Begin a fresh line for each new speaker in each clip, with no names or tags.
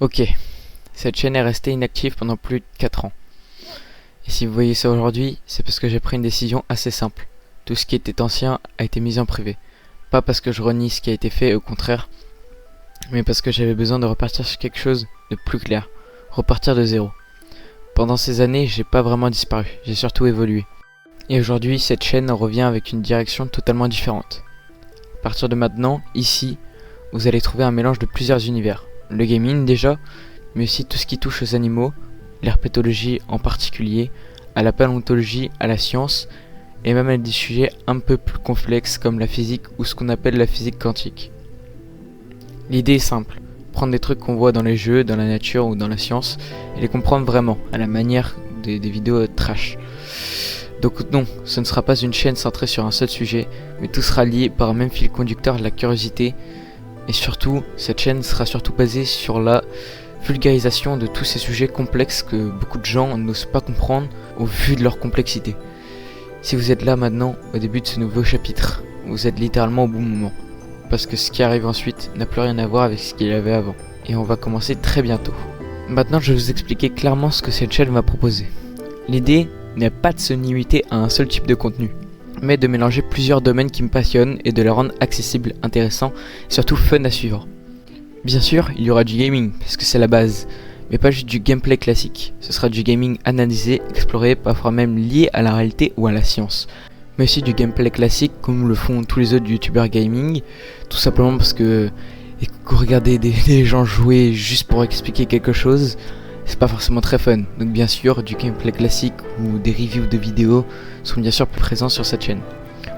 Ok, cette chaîne est restée inactive pendant plus de 4 ans. Et si vous voyez ça aujourd'hui, c'est parce que j'ai pris une décision assez simple. Tout ce qui était ancien a été mis en privé. Pas parce que je renie ce qui a été fait, au contraire, mais parce que j'avais besoin de repartir sur quelque chose de plus clair. Repartir de zéro. Pendant ces années, j'ai pas vraiment disparu, j'ai surtout évolué. Et aujourd'hui, cette chaîne revient avec une direction totalement différente. À partir de maintenant, ici, vous allez trouver un mélange de plusieurs univers. Le gaming déjà, mais aussi tout ce qui touche aux animaux, l'herpétologie en particulier, à la paléontologie, à la science, et même à des sujets un peu plus complexes comme la physique ou ce qu'on appelle la physique quantique. L'idée est simple, prendre des trucs qu'on voit dans les jeux, dans la nature ou dans la science, et les comprendre vraiment, à la manière des vidéos trash. Donc non, ce ne sera pas une chaîne centrée sur un seul sujet, mais tout sera lié par un même fil conducteur de la curiosité. Et surtout, cette chaîne sera surtout basée sur la vulgarisation de tous ces sujets complexes que beaucoup de gens n'osent pas comprendre au vu de leur complexité. Si vous êtes là maintenant, au début de ce nouveau chapitre, vous êtes littéralement au bon moment. Parce que ce qui arrive ensuite n'a plus rien à voir avec ce qu'il y avait avant. Et on va commencer très bientôt. Maintenant, je vais vous expliquer clairement ce que cette chaîne va proposer. L'idée n'est pas de se limiter à un seul type de contenu, mais de mélanger plusieurs domaines qui me passionnent et de les rendre accessibles, intéressants et surtout fun à suivre. Bien sûr, il y aura du gaming, parce que c'est la base, mais pas juste du gameplay classique. Ce sera du gaming analysé, exploré, parfois même lié à la réalité ou à la science. Mais aussi du gameplay classique comme le font tous les autres youtubeurs gaming, tout simplement parce que regarder des gens jouer juste pour expliquer quelque chose, c'est pas forcément très fun. Donc bien sûr, du gameplay classique ou des reviews de vidéos sont bien sûr plus présents sur cette chaîne.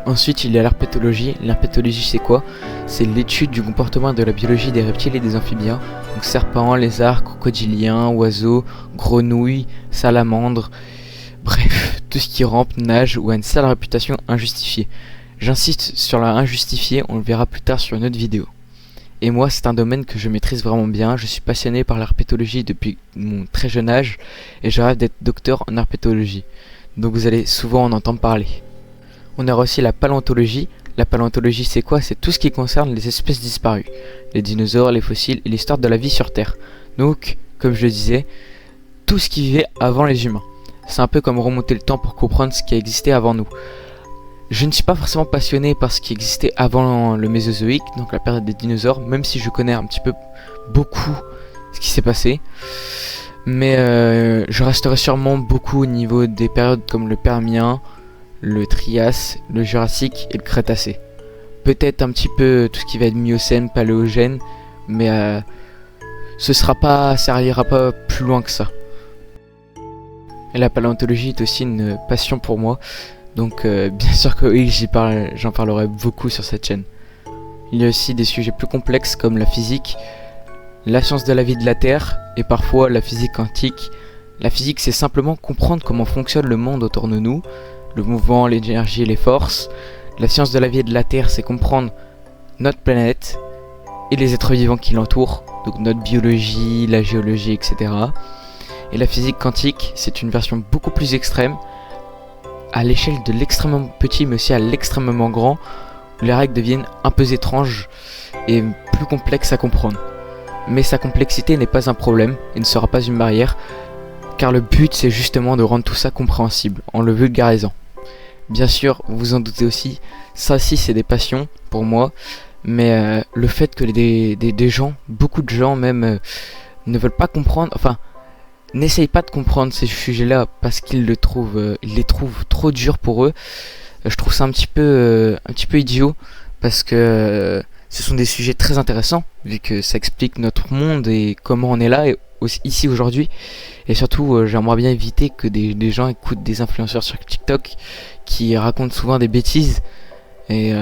Ensuite, il y a l'herpétologie. L'herpétologie, c'est quoi? C'est l'étude du comportement de la biologie des reptiles et des amphibiens. Donc serpents, lézards, crocodiliens, oiseaux, grenouilles, salamandres, bref, tout ce qui rampe, nage ou a une sale réputation injustifiée. J'insiste sur la injustifiée, on le verra plus tard sur une autre vidéo. Et moi, c'est un domaine que je maîtrise vraiment bien. Je suis passionné par l'herpétologie depuis mon très jeune âge et je rêve d'être docteur en herpétologie. Donc vous allez souvent en entendre parler. On aura aussi la paléontologie. La paléontologie, c'est quoi? C'est tout ce qui concerne les espèces disparues, les dinosaures, les fossiles et l'histoire de la vie sur Terre. Donc, comme je le disais, tout ce qui vivait avant les humains. C'est un peu comme remonter le temps pour comprendre ce qui a existé avant nous. Je ne suis pas forcément passionné par ce qui existait avant le Mésozoïque, donc la période des dinosaures, même si je connais un petit peu beaucoup ce qui s'est passé. Mais je resterai sûrement beaucoup au niveau des périodes comme le Permien, le Trias, le Jurassique et le Crétacé. Peut-être un petit peu tout ce qui va être Miocène, Paléogène, mais ça ira pas plus loin que ça. Et la paléontologie est aussi une passion pour moi. Donc bien sûr que oui, j'en parlerai beaucoup sur cette chaîne. Il y a aussi des sujets plus complexes comme la physique, la science de la vie de la Terre et parfois la physique quantique. La physique, c'est simplement comprendre comment fonctionne le monde autour de nous, le mouvement, l'énergie et les forces. La science de la vie de la Terre, c'est comprendre notre planète et les êtres vivants qui l'entourent, donc notre biologie, la géologie, etc. Et la physique quantique, c'est une version beaucoup plus extrême, à l'échelle de l'extrêmement petit mais aussi à l'extrêmement grand, où les règles deviennent un peu étranges et plus complexes à comprendre. Mais sa complexité n'est pas un problème et ne sera pas une barrière, car le but c'est justement de rendre tout ça compréhensible en le vulgarisant. Bien sûr, vous vous en doutez aussi, ça aussi c'est des passions pour moi, mais le fait que des gens, beaucoup de gens même, ne veulent pas comprendre, enfin n'essayent pas de comprendre ces sujets-là parce qu'ils les trouvent trop durs pour eux. Je trouve ça un petit peu idiot parce que ce sont des sujets très intéressants vu que ça explique notre monde et comment on est là et ici aujourd'hui. Et surtout, j'aimerais bien éviter que des gens écoutent des influenceurs sur TikTok qui racontent souvent des bêtises. Et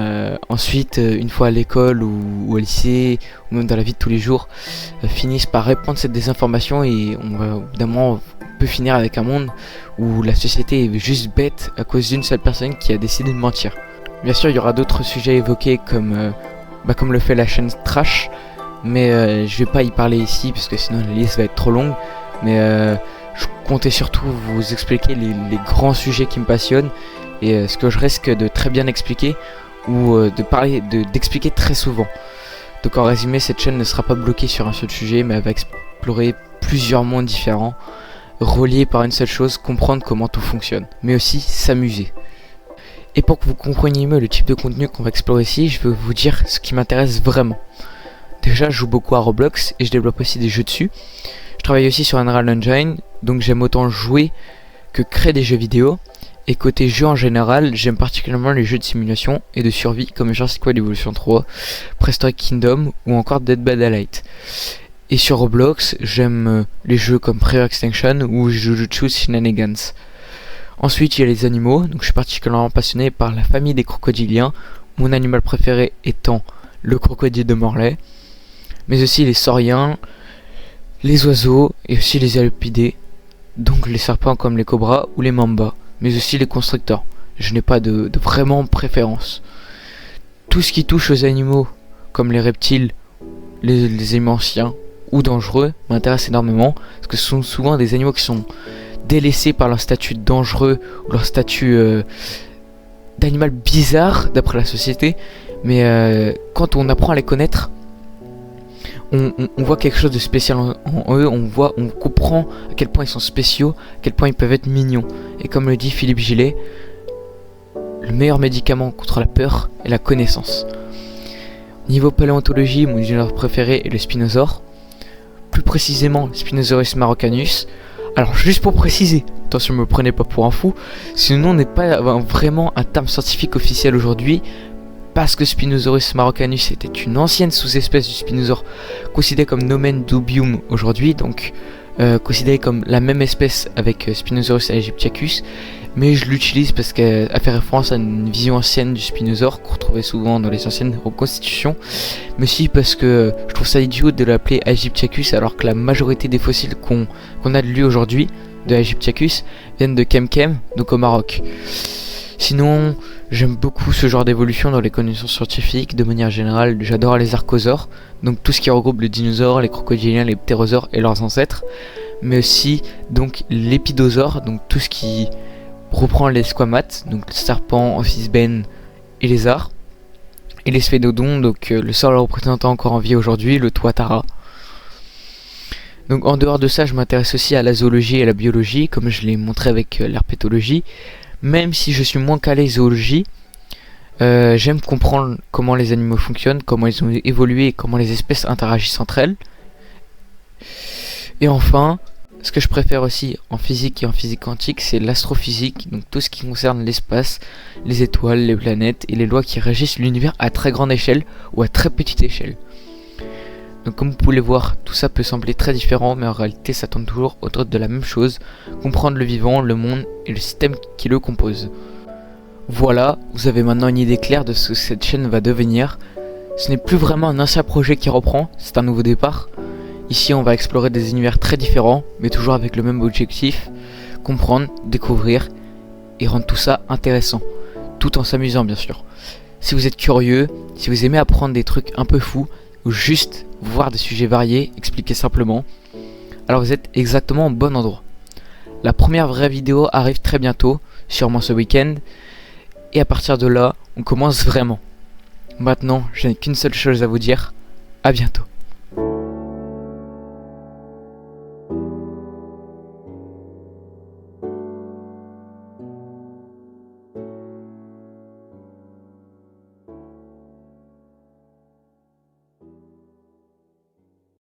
ensuite, une fois à l'école ou au lycée, ou même dans la vie de tous les jours, finissent par répandre cette désinformation et on peut finir avec un monde où la société est juste bête à cause d'une seule personne qui a décidé de mentir. Bien sûr, il y aura d'autres sujets évoqués comme le fait la chaîne Trash, mais je vais pas y parler ici parce que sinon la liste va être trop longue. Mais je comptais surtout vous expliquer les grands sujets qui me passionnent et ce que je risque de très bien expliquer ou d'expliquer très souvent. Donc en résumé, cette chaîne ne sera pas bloquée sur un seul sujet mais elle va explorer plusieurs mondes différents, reliés par une seule chose, comprendre comment tout fonctionne, mais aussi s'amuser. Et pour que vous compreniez mieux le type de contenu qu'on va explorer ici, je vais vous dire ce qui m'intéresse vraiment. Déjà, je joue beaucoup à Roblox et je développe aussi des jeux dessus. Je travaille aussi sur Unreal Engine, donc j'aime autant jouer que créer des jeux vidéo. Et côté jeu en général, j'aime particulièrement les jeux de simulation et de survie comme Jurassic World Evolution 3, Prehistoric Kingdom ou encore Dead by Daylight. Et sur Roblox, j'aime les jeux comme Pre Extinction ou Jujutsu Shenanigans. Ensuite, il y a les animaux, donc je suis particulièrement passionné par la famille des crocodiliens, mon animal préféré étant le crocodile de Morlaix, mais aussi les sauriens, les oiseaux et aussi les alpidés, donc les serpents comme les cobras ou les mambas, mais aussi les constrictors. Je n'ai pas de vraiment préférence. Tout ce qui touche aux animaux, comme les reptiles, les animaux anciens ou dangereux, m'intéresse énormément, parce que ce sont souvent des animaux qui sont délaissés par leur statut dangereux ou leur statut d'animal bizarre d'après la société, mais quand on apprend à les connaître, on voit quelque chose de spécial en eux, on comprend à quel point ils sont spéciaux, à quel point ils peuvent être mignons. Et comme le dit Philippe Gillet, le meilleur médicament contre la peur est la connaissance. Niveau paléontologie, mon dinosaure préféré est le spinosaure, plus précisément le Spinosaurus maroccanus. Alors juste pour préciser, attention, ne me prenez pas pour un fou, ce nom n'est pas vraiment un terme scientifique officiel aujourd'hui, parce que Spinosaurus maroccanus était une ancienne sous-espèce du spinosaure considérée comme Nomen dubium aujourd'hui, donc considérée comme la même espèce avec Spinosaurus aegyptiacus, mais je l'utilise parce qu'elle fait référence à une vision ancienne du spinosaure qu'on retrouvait souvent dans les anciennes reconstitutions, mais aussi parce que je trouve ça idiot de l'appeler Aegyptiacus alors que la majorité des fossiles qu'on a de lui aujourd'hui, de Aegyptiacus, viennent de Kemkem, donc au Maroc. Sinon, j'aime beaucoup ce genre d'évolution dans les connaissances scientifiques. De manière générale, j'adore les archosaures, donc tout ce qui regroupe les dinosaures, les crocodiliens, les ptérosaures et leurs ancêtres, mais aussi donc l'épidosaure, donc tout ce qui reprend les squamates, donc serpents, amphisbènes et lézards, et les sphénodons, donc le seul représentant encore en vie aujourd'hui, le tuatara. Donc en dehors de ça, je m'intéresse aussi à la zoologie et à la biologie, comme je l'ai montré avec l'herpétologie. Même si je suis moins calé zoologie, j'aime comprendre comment les animaux fonctionnent, comment ils ont évolué et comment les espèces interagissent entre elles. Et enfin, ce que je préfère aussi en physique et en physique quantique, c'est l'astrophysique, donc tout ce qui concerne l'espace, les étoiles, les planètes et les lois qui régissent l'univers à très grande échelle ou à très petite échelle. Donc comme vous pouvez le voir, tout ça peut sembler très différent, mais en réalité ça tourne toujours autour de la même chose, comprendre le vivant, le monde et le système qui le compose. Voilà, vous avez maintenant une idée claire de ce que cette chaîne va devenir. Ce n'est plus vraiment un ancien projet qui reprend, c'est un nouveau départ. Ici on va explorer des univers très différents, mais toujours avec le même objectif, comprendre, découvrir et rendre tout ça intéressant, tout en s'amusant bien sûr. Si vous êtes curieux, si vous aimez apprendre des trucs un peu fous, ou juste voir des sujets variés, expliqués simplement, alors vous êtes exactement au bon endroit. La première vraie vidéo arrive très bientôt, sûrement ce week-end, et à partir de là, on commence vraiment. Maintenant, je n'ai qu'une seule chose à vous dire, à bientôt.